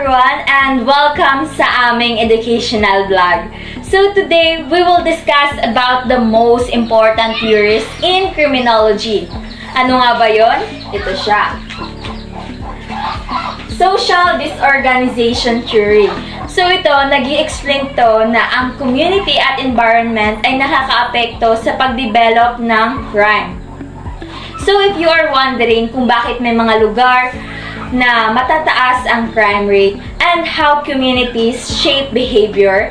everyone and welcome sa aming educational vlog. So today, we will discuss about the most important theories in criminology. Ano nga ba yon? Ito siya. Social disorganization theory. So ito, nag-i-explain to na ang community at environment ay nakakaapekto sa pag-develop ng crime. So if you are wondering kung bakit may mga lugar na matataas ang crime rate and how communities shape behavior,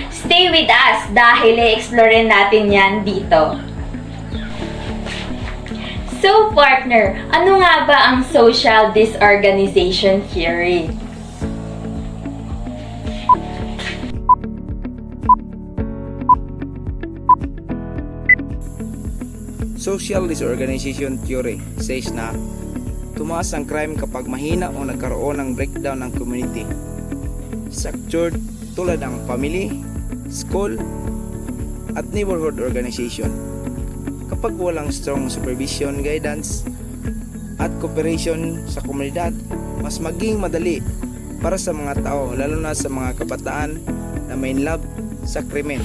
stay with us dahil i-explore natin yan dito. So partner, ano nga ba ang social disorganization theory? Social disorganization theory says na tumaas ang crime kapag mahina o nagkaroon ng breakdown ng community. Structured tulad ng family, school, at neighborhood organization. Kapag walang strong supervision, guidance, at cooperation sa komunidad, mas maging madali para sa mga tao, lalo na sa mga kabataan na may love sa krimen.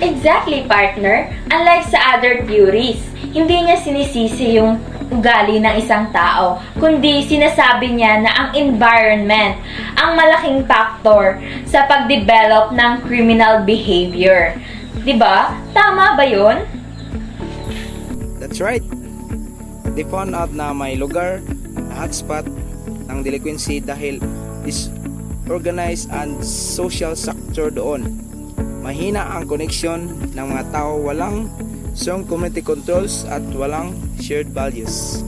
Exactly, partner. Unlike sa other theories, hindi niya sinisisi yung ugali ng isang tao, kundi sinasabi niya na ang environment ang malaking factor sa pag-develop ng criminal behavior. Diba? Tama ba yun? That's right. They found out na may lugar na hotspot ng delinquency dahil disorganized and social structure doon. Mahina ang connection ng mga tao, walang strong community controls at walang shared values.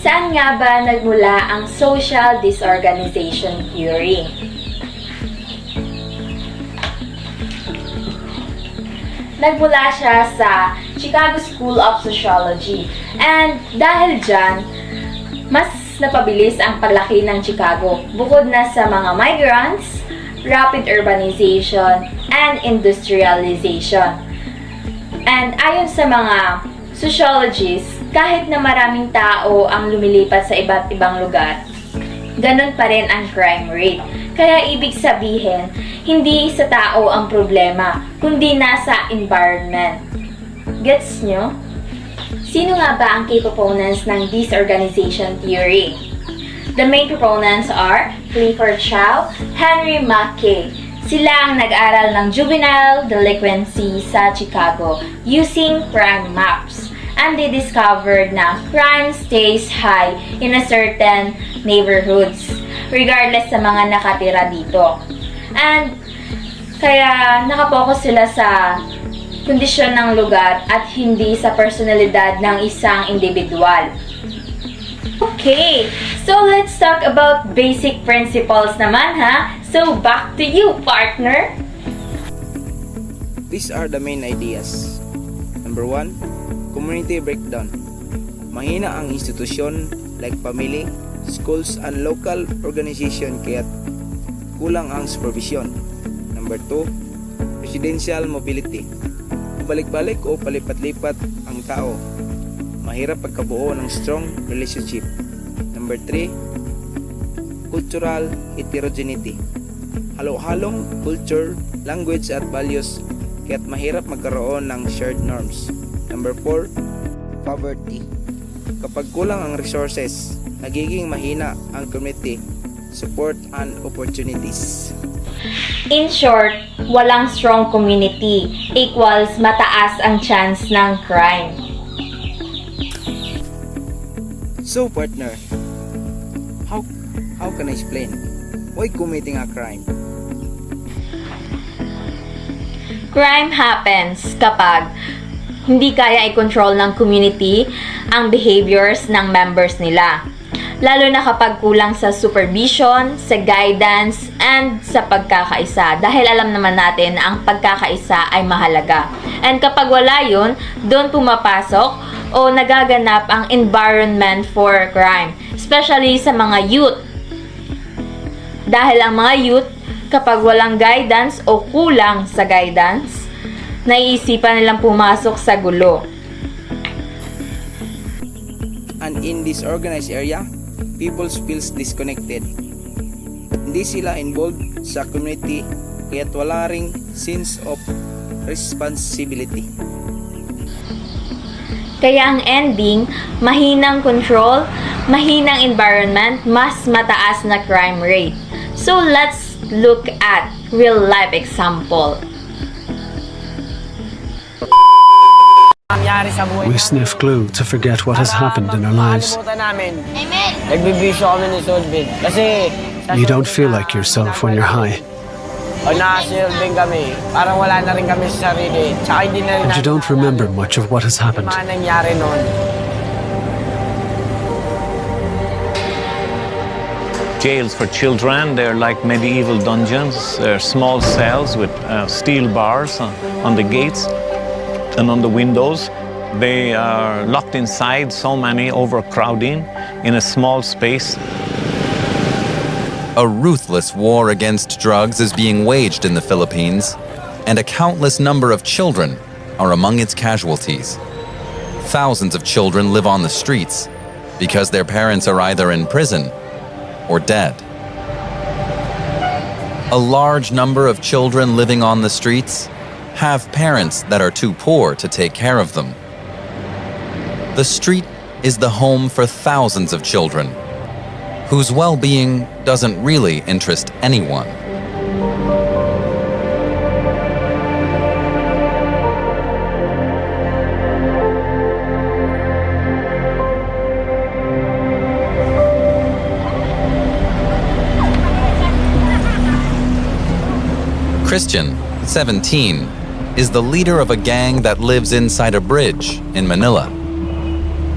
Saan nga ba nagmula ang social disorganization theory? Nagmula siya sa Chicago School of Sociology. And dahil dyan, mas napabilis ang paglaki ng Chicago. Bukod na sa mga migrants, rapid urbanization, and industrialization. And ayon sa mga sociologists, kahit na maraming tao ang lumilipat sa iba't ibang lugar, ganun pa rin ang crime rate. Kaya ibig sabihin, hindi sa tao ang problema, kundi nasa environment. Gets nyo? Sino nga ba ang key proponents ng disorganization theory? The main proponents are Clifford Chau, Henry Mackay. Sila ang nag-aral ng juvenile delinquency sa Chicago using crime maps. And they discovered na crime stays high in a certain neighborhoods, regardless sa mga nakatira dito. And kaya nakapokus sila sa kondisyon ng lugar at hindi sa personalidad ng isang individual. Okay, so let's talk about basic principles naman ha. So back to you, partner. These are the main ideas. Number 1, community breakdown. Mahina ang institusyon like family, schools, and local organization kaya kulang ang supervision. Number 2, residential mobility. Balik-balik o palipat-lipat ang tao. Mahirap pagkabuo ng strong relationship. Number 3, cultural heterogeneity. Halo-halong culture, language at values kaya't mahirap magkaroon ng shared norms. Number 4, poverty. Kapag kulang ang resources, nagiging mahina ang community support and opportunities. In short, walang strong community equals mataas ang chance ng crime. So partner, how can I explain why committing a crime? Crime happens kapag hindi kaya i-control ng community ang behaviors ng members nila. Lalo na kapag kulang sa supervision, sa guidance, and sa pagkakaisa. Dahil alam naman natin na ang pagkakaisa ay mahalaga. And kapag wala yun, doon pumapasok o nagaganap ang environment for crime. Especially sa mga youth. Dahil ang mga youth, kapag walang guidance o kulang sa guidance, naiisipan nilang pumasok sa gulo. And in this organized area, people feels disconnected. Hindi sila involved sa community kaya't wala ring sense of responsibility. Kaya ang ending, mahinang control, mahinang environment, mas mataas na crime rate. So let's look at real life example. We sniff glue to forget what has happened in our lives. Nagbibisyo kami ni Sulbin. Kasi You don't feel like yourself when you're high, o nakasilbing kami, parang wala na rin kami sa sarili. Tsaka hindi na rin and you don't remember much of what has happened. mga nangyari noon. Jails for children, they're like medieval dungeons. They're small cells with steel bars on the gates and on the windows. They are locked inside, so many, overcrowding in a small space. A ruthless war against drugs is being waged in the Philippines, and a countless number of children are among its casualties. Thousands of children live on the streets because their parents are either in prison or dead. A large number of children living on the streets have parents that are too poor to take care of them. The street is the home for thousands of children whose well-being doesn't really interest anyone. Christian, 17, is the leader of a gang that lives inside a bridge in Manila.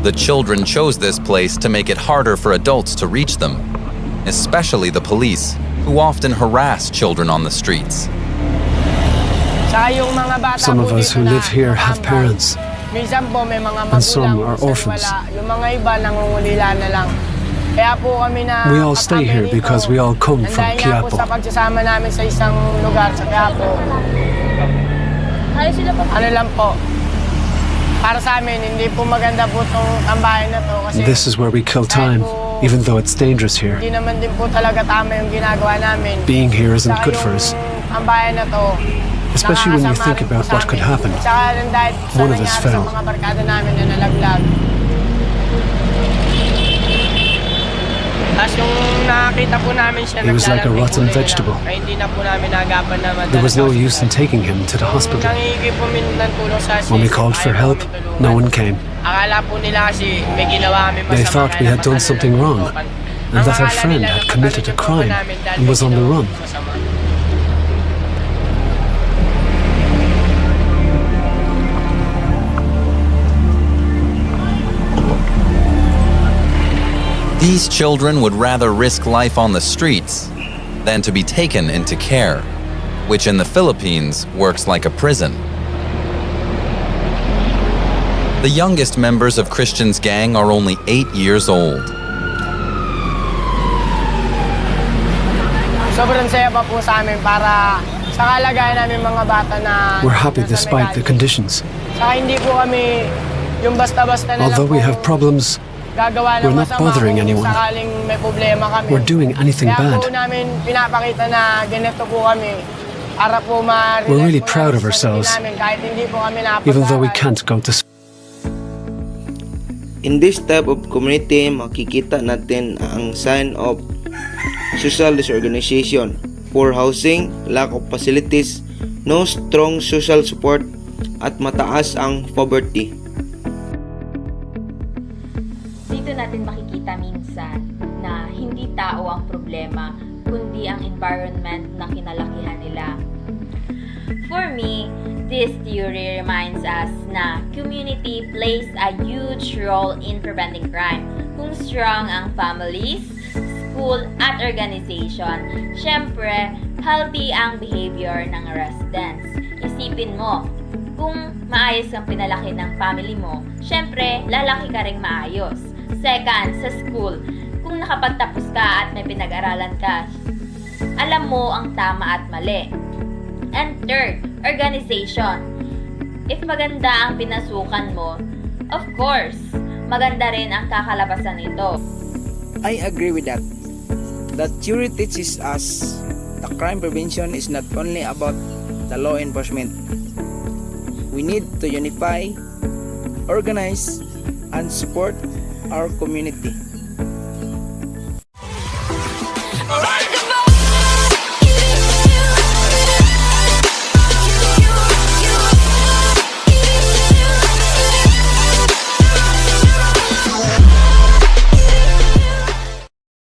The children chose this place to make it harder for adults to reach them, especially the police, who often harass children on the streets. Tsaka yung mga bata Some po of us dito who na live here have nakatambay. parents, Minsan po may mga and some magulang are minsan orphans. wala. Yung mga iba nangungulila na lang. Kaya po kami na We all stay here kami because rito. we all come from Dahil nga po Quiapo. sa pagsasama namin sa isang lugar sa Quiapo. Ano lang po, para sa amin, hindi po maganda po itong tambayan na to. Kasi This is where we kill time, even though it's dangerous here. hindi naman din po talaga tama yung ginagawa namin. Being here isn't Tsaka good for us, Ang bayan na to, especially when you think nakakasama rin about po what sa could amin. happen. Tsaka rin dahil sa One of us nangyari fell. sa mga barkada namin na nalaglag. Tapos yung nakakita po namin siya He was like a naglalambing rotten kulay na. vegetable. Kaya hindi na po namin nagapan na madala There was no sa use in ospital. taking him to the hospital. Nangingi po ng tulong sa When we CSF, called for ayaw help, po tulungan. no one came. Akala po nila kasi may ginawa kami masama. They thought we kaya had done napatalo something lang wrong, po. and Ang that our akala friend nila, had committed a napatalo crime po namin dahil and was may on the ginawa run. po masama. These children would rather risk life on the streets than to be taken into care, which in the Philippines works like a prison. The youngest members of Christian's gang are only 8 years old. Sobrang saya pa po sa amin para sa kalagayan namin mga bata na We're happy nasa despite the Megali. conditions. Saka hindi po kami yung basta-basta na Although lang we po have problems, gagawa ng we're not masama bothering kung anyone. sakaling may problema kami. we're doing anything Kaya po bad. namin pinapakita na ganito po kami para po ma-relax We're really po proud namin of sa sarili ourselves, namin, kahit hindi po kami Even though we napag-aral. can't go to school. In this type of community, makikita natin ang sign of social disorganization, poor housing, lack of facilities, no strong social support, at mataas ang poverty. Dito natin makikita minsan na hindi tao ang problema, kundi ang environment na kinalakihan nila. For me, this theory reminds us na community plays a huge role in preventing crime. Kung strong ang families, school, at organization, syempre, healthy ang behavior ng residents. Isipin mo, kung maayos ang pinalaki ng family mo, syempre, lalaki ka ring maayos. Second, sa school, kung nakapagtapos ka at may pinag-aralan ka, alam mo ang tama at mali. And third, organization. If maganda ang pinasukan mo, of course, maganda rin ang kakalabasan nito. I agree with that. The theory teaches us that crime prevention is not only about the law enforcement. We need to unify, organize, and support our community.